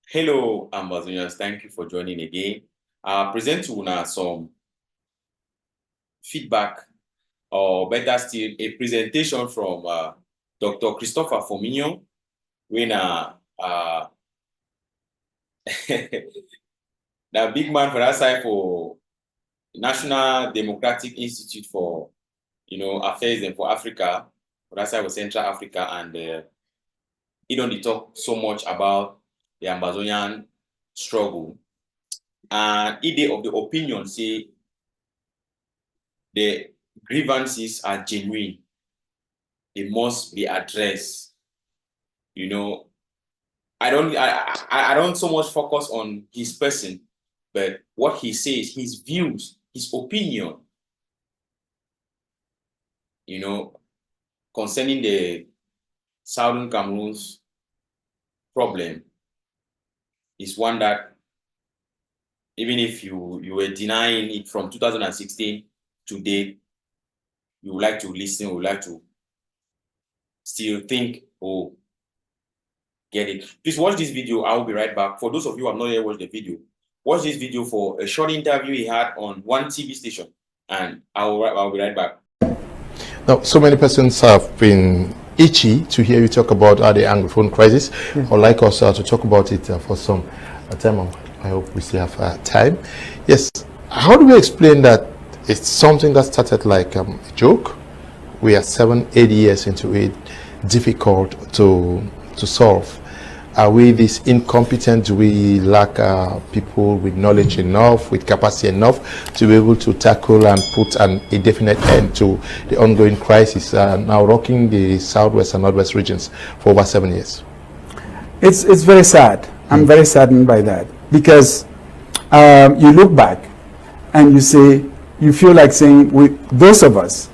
Hello, Ambazonians. Thank you for joining again. I'll present to you some feedback, or better still, a presentation from Dr. Christopher Fominio, when the big man for that side for National Democratic Institute for Affairs and for Africa, for that side for Central Africa, and he don't talk so much about the Ambazonian struggle. And he of the opinion say the grievances are genuine. They must be addressed. I don't so much focus on his person, but what he says, his views, his opinion, concerning the Southern Cameroon's problem is one that even if you were denying it from 2016 to date, you would like to listen, would like to still think, oh, get it. Please watch this video. I will be right back. For those of you who have not yet watched the video, watch this video for a short interview he had on one TV station, and I'll be right back. Now, so many persons have been itchy to hear you talk about the Anglophone crisis, or like us to talk about it for some time. I hope we still have time. Yes, how do we explain that it's something that started like a joke? We are 7-8 years into it, difficult to solve. Are we this incompetent? Do we lack people with knowledge enough, with capacity enough to be able to tackle and put a definite end to the ongoing crisis now rocking the southwest and northwest regions for over 7 years? It's very sad. I'm very saddened by that, because you look back and you feel like saying, those of us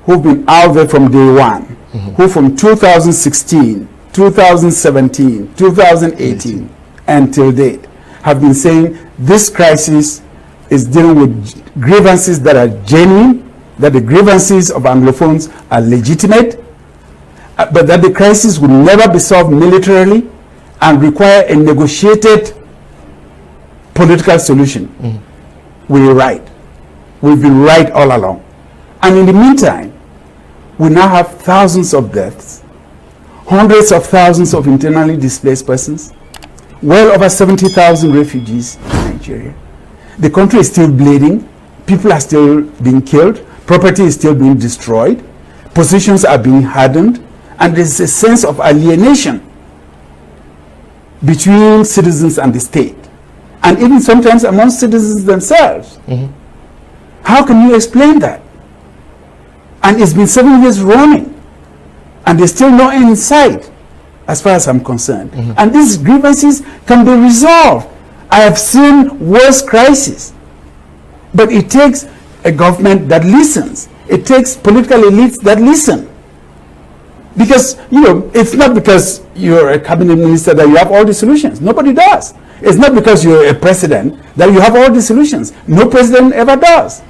who've been out there from day one, who from 2016, 2017, 2018, until date, have been saying this crisis is dealing with grievances that are genuine, that the grievances of Anglophones are legitimate, but that the crisis will never be solved militarily and require a negotiated political solution. We're right. We've been right all along. And in the meantime, we now have thousands of deaths, hundreds of thousands of internally displaced persons, well over 70,000 refugees in Nigeria. The country is still bleeding, people are still being killed, property is still being destroyed, positions are being hardened, and there's a sense of alienation between citizens and the state, and even sometimes among citizens themselves. How can you explain that? And it's been 7 years running, and there's still no end in sight, as far as I'm concerned. And these grievances can be resolved. I have seen worse crises, but it takes a government that listens. It takes political elites that listen. Because, it's not because you're a cabinet minister that you have all the solutions. Nobody does. It's not because you're a president that you have all the solutions. No president ever does.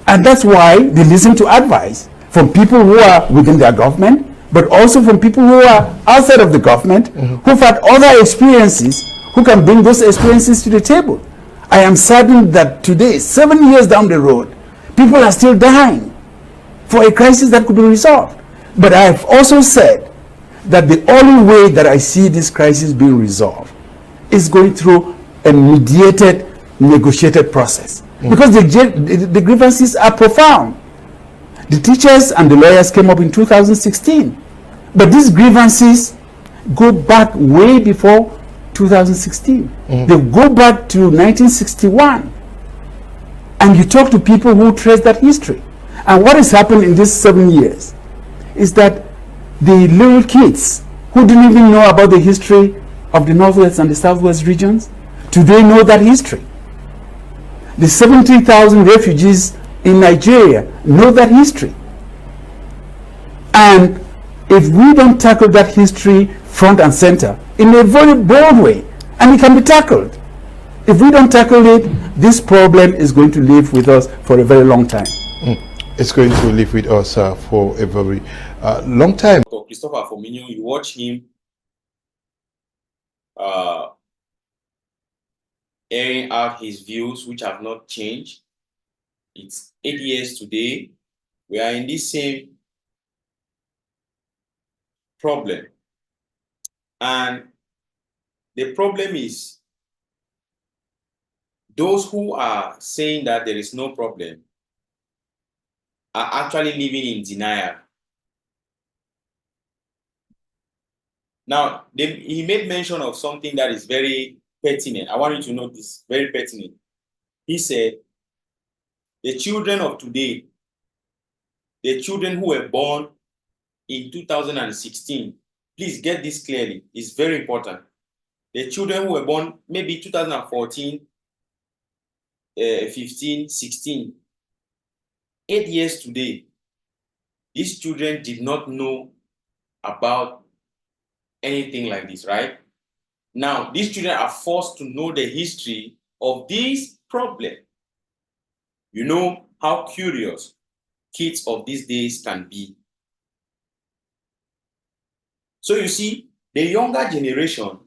And that's why they listen to advice from people who are within their government, but also from people who are outside of the government, who've had other experiences, who can bring those experiences to the table. I am saddened that today, 7 years down the road, people are still dying for a crisis that could be resolved. But I have also said that the only way that I see this crisis being resolved is going through a mediated, negotiated process. Because the grievances are profound. The teachers and the lawyers came up in 2016. But these grievances go back way before 2016. They go back to 1961. And you talk to people who trace that history. And what has happened in these 7 years is that the little kids who didn't even know about the history of the Northwest and the Southwest regions, today know that history. The 70,000 refugees in Nigeria know that history. And if we don't tackle that history front and center in a very broad way, and it can be tackled, if we don't tackle it, this problem is going to live with us for a very long time. It's going to live with us for a very long time. Christopher Fominio, you watch him airing out his views, which have not changed. It's 8 years today. We are in this same problem. And the problem is those who are saying that there is no problem are actually living in denial. Now, he made mention of something that is very pertinent. I want you to know this, very pertinent. He said, the children of today, the children who were born in 2016, please get this clearly, it's very important. The children who were born maybe 2014, 15, 16, 8 years today, these children did not know about anything like this, right? Now, these children are forced to know the history of this problem. You know how curious kids of these days can be. So you see, the younger generation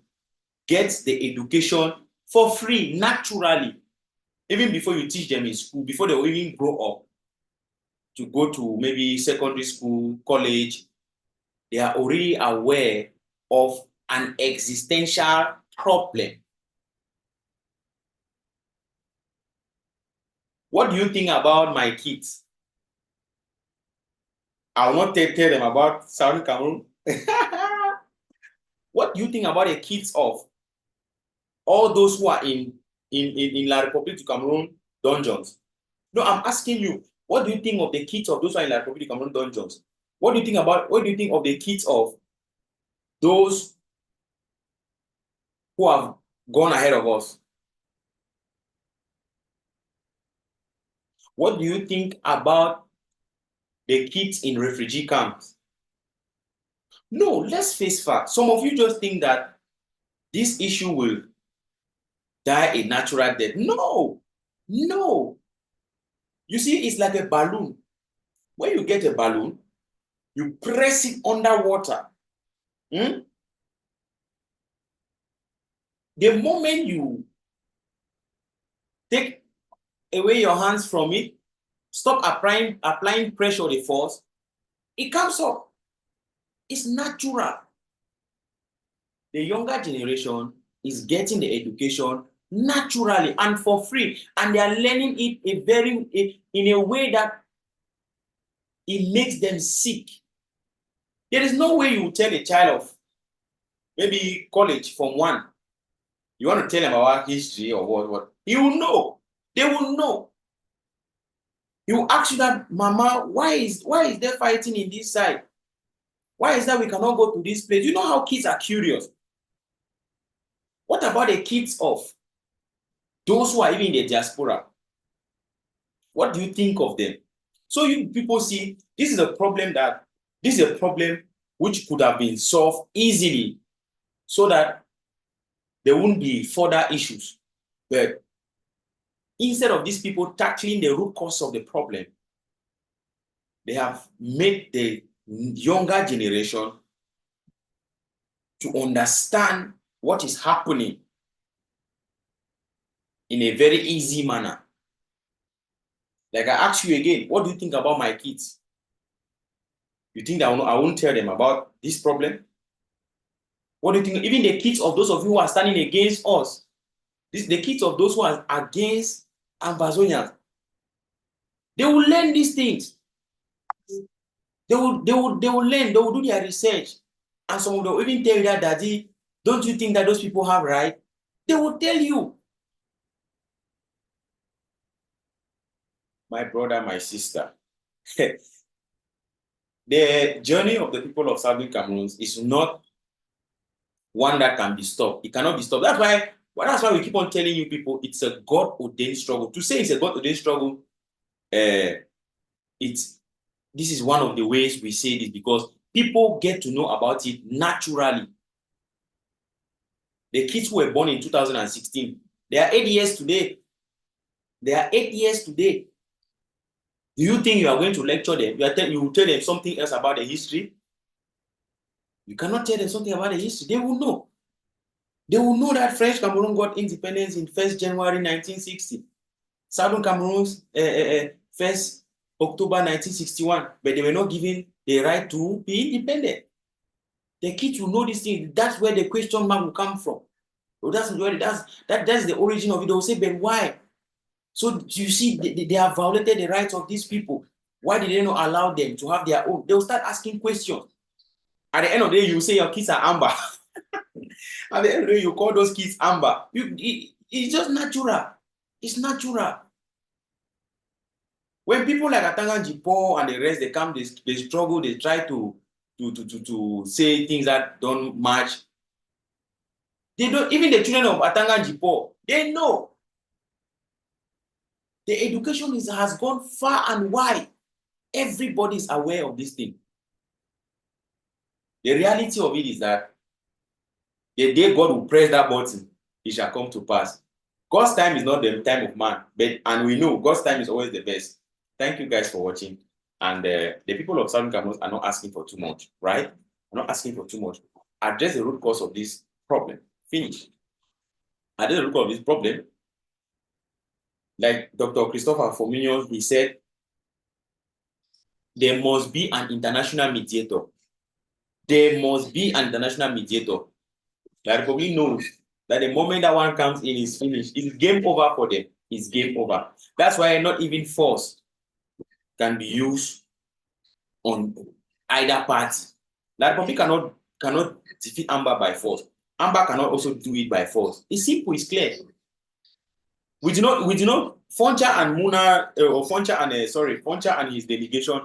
gets the education for free, naturally, even before you teach them in school, before they will even grow up to go to maybe secondary school, college. They are already aware of an existential problem. What do you think about my kids? I will not tell them about Southern Cameroon. What do you think about the kids of all those who are in La République du Cameroon dungeons? No, I'm asking you, what do you think of the kids of those who are in La République du Cameroon dungeons? What do you think of the kids of those who have gone ahead of us? What do you think about the kids in refugee camps? No, let's face facts. Some of you just think that this issue will die a natural death. No, no. You see, it's like a balloon. When you get a balloon, you press it underwater. The moment you take away your hands from it, stop applying pressure or the force, it comes up. It's natural. The younger generation is getting the education naturally and for free, and they are learning it in a way that it makes them sick. There is no way you will tell a child of maybe college from 1, you want to tell them about history or what, he will know. They will know. He will ask you that, Mama, why is there fighting in this side? Why is that we cannot go to this place? You know how kids are curious. What about the kids of those who are even in the diaspora? What do you think of them? So you people see, this is a problem which could have been solved easily so that there won't be further issues. But instead of these people tackling the root cause of the problem, they have made the younger generation to understand what is happening in a very easy manner. Like I ask you again, what do you think about my kids? You think that I won't tell them about this problem? What do you think? Even the kids of those of you who are standing against us, the kids of those who are against Ambazonians, they will learn these things. They will learn, they will do their research. And some of them will even tell you that, Daddy, don't you think that those people have right? They will tell you. My brother, my sister, the journey of the people of Southern Cameroon is not one that can be stopped. It cannot be stopped. That's why we keep on telling you people it's a God-ordained struggle. To say it's a God-ordained struggle, this is one of the ways we say this, because people get to know about it naturally. The kids who were born in 2016, they are 8 years today. They are 8 years today. Do you think you are going to lecture them? You will tell them something else about the history? You cannot tell them something about the history. They will know. They will know that French Cameroon got independence in 1st January 1960. Southern Cameroon's 1st October 1961, but they were not given the right to be independent. The kids will know this thing. That's where the question mark will come from. So that's the origin of it. They will say, but why? So you see, they have violated the rights of these people. Why did they not allow them to have their own? They will start asking questions. At the end of the day, you say your kids are amber. At the end of the day, you call those kids amber. It's just natural. It's natural. When people like Atanga Jipo and the rest, they come, they struggle, they try to say things that don't match. They don't, even the children of Atanga Jipo, they know. The education has gone far and wide. Everybody is aware of this thing. The reality of it is that the day God will press that button, it shall come to pass. God's time is not the time of man, and we know God's time is always the best. Thank you guys for watching. And the people of Southern Cameroon are not asking for too much, right? Are not asking for too much. Address the root cause of this problem. Finish. Address the root cause of this problem. Like Dr. Christopher Fominio, he said, there must be an international mediator. There must be an international mediator. The Republic knows that the moment that one comes in is finished. It's game over for them. It's game over. That's why not even force can be used on either party. The Republic cannot defeat Amber by force. Amber cannot also do it by force. It's simple, it's clear. We do not, Foncha and Muna, or Foncha and his delegation,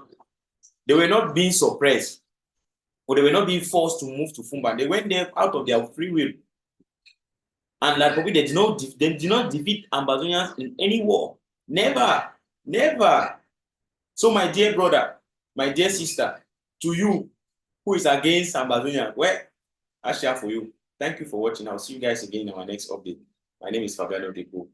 they were not being suppressed, or they were not being forced to move to Fumba. They went there out of their free will. And like they did not defeat Ambazonians in any war. Never, never. So my dear brother, my dear sister, to you who is against Ambazonian, well, I share for you. Thank you for watching. I'll see you guys again in our next update. My name is Fabiano Deco.